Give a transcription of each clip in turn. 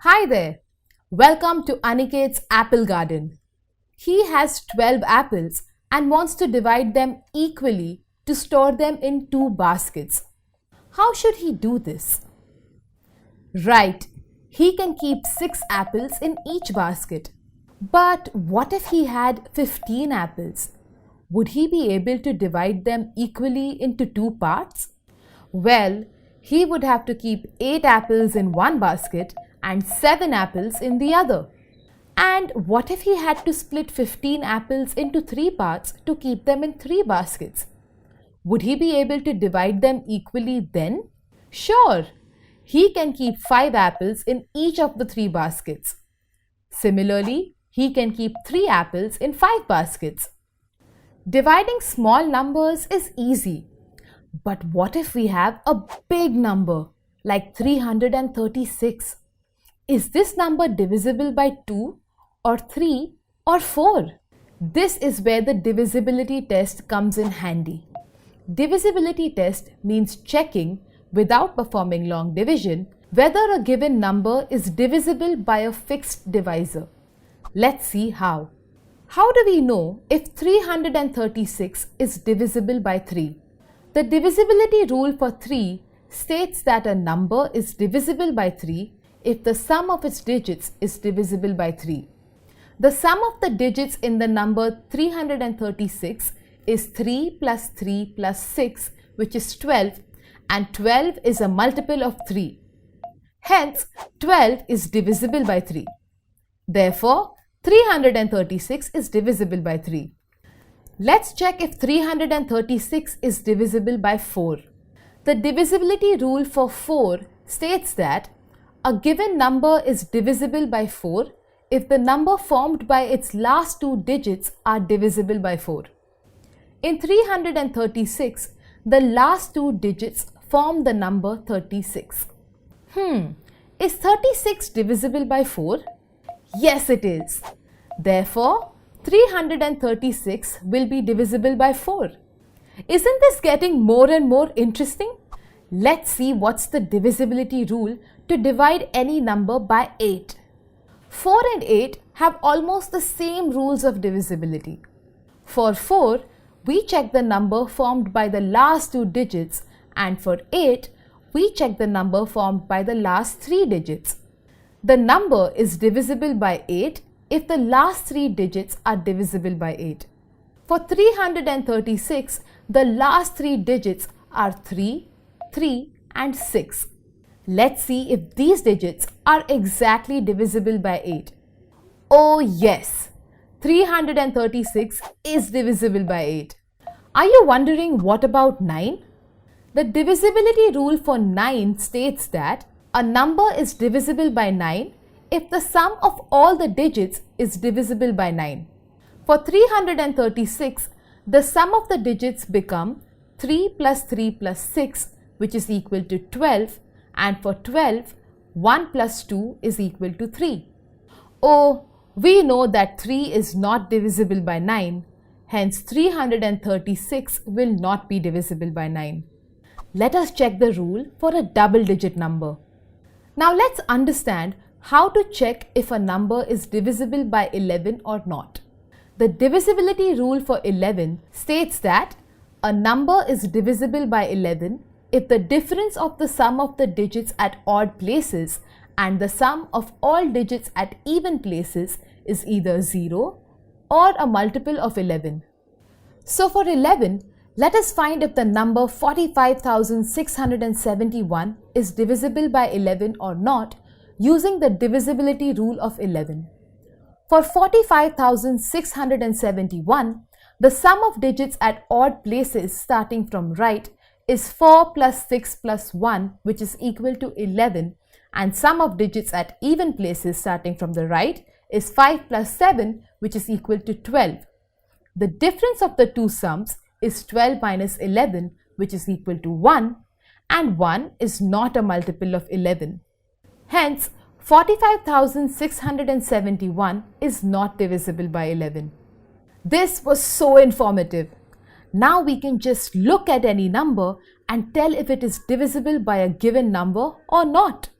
Hi there. Welcome to Aniket's Apple Garden. He has 12 apples and wants to divide them equally to store them in 2 baskets. How should he do this? Right, he can keep 6 apples in each basket. But what if he had 15 apples? Would he be able to divide them equally into 2 parts? Well, he would have to keep 8 apples in one basket and 7 apples in the other. And what if he had to split 15 apples into 3 parts to keep them in 3 baskets? Would he be able to divide them equally then? Sure, he can keep 5 apples in each of the 3 baskets. Similarly, he can keep 3 apples in 5 baskets. Dividing small numbers is easy. But what if we have a big number like 336? Is this number divisible by 2 or 3 or 4? This is where the divisibility test comes in handy. Divisibility test means checking, without performing long division, whether a given number is divisible by a fixed divisor. Let's see how. How do we know if 336 is divisible by 3? The divisibility rule for 3 states that a number is divisible by 3 if the sum of its digits is divisible by 3. The sum of the digits in the number 336 is 3 plus 3 plus 6, which is 12, and 12 is a multiple of 3. Hence, 12 is divisible by 3. Therefore, 336 is divisible by 3. Let's check if 336 is divisible by 4. The divisibility rule for 4 states that a given number is divisible by 4 if the number formed by its last 2 digits are divisible by 4. In 336, the last 2 digits form the number 36. Is 36 divisible by 4? Yes, it is. Therefore, 336 will be divisible by 4. Isn't this getting more and more interesting? Let's see what's the divisibility rule to divide any number by 8. 4 and 8 have almost the same rules of divisibility. For 4, we check the number formed by the last 2 digits, and for 8, we check the number formed by the last 3 digits. The number is divisible by 8 if the last 3 digits are divisible by 8. For 336, the last 3 digits are 3, 3 and 6. Let's see if these digits are exactly divisible by 8. Oh yes, 336 is divisible by 8. Are you wondering what about 9? The divisibility rule for 9 states that a number is divisible by 9 if the sum of all the digits is divisible by 9. For 336, the sum of the digits become 3 plus 3 plus 6, which is equal to 12, and for 12, 1 plus 2 is equal to 3. Oh, we know that 3 is not divisible by 9, hence 336 will not be divisible by 9. Let us check the rule for a double-digit number. Now let's understand how to check if a number is divisible by 11 or not. The divisibility rule for 11 states that a number is divisible by 11 if the difference of the sum of the digits at odd places and the sum of all digits at even places is either 0 or a multiple of 11. So for 11, let us find if the number 45,671 is divisible by 11 or not using the divisibility rule of 11. For 45,671, the sum of digits at odd places starting from right is 4 plus 6 plus 1, which is equal to 11, and sum of digits at even places starting from the right is 5 plus 7, which is equal to 12. The difference of the two sums is 12 minus 11, which is equal to 1, and 1 is not a multiple of 11. Hence, 45,671 is not divisible by 11. This was so informative. Now we can just look at any number and tell if it is divisible by a given number or not.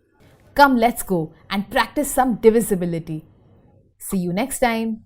Come, let's go and practice some divisibility. See you next time.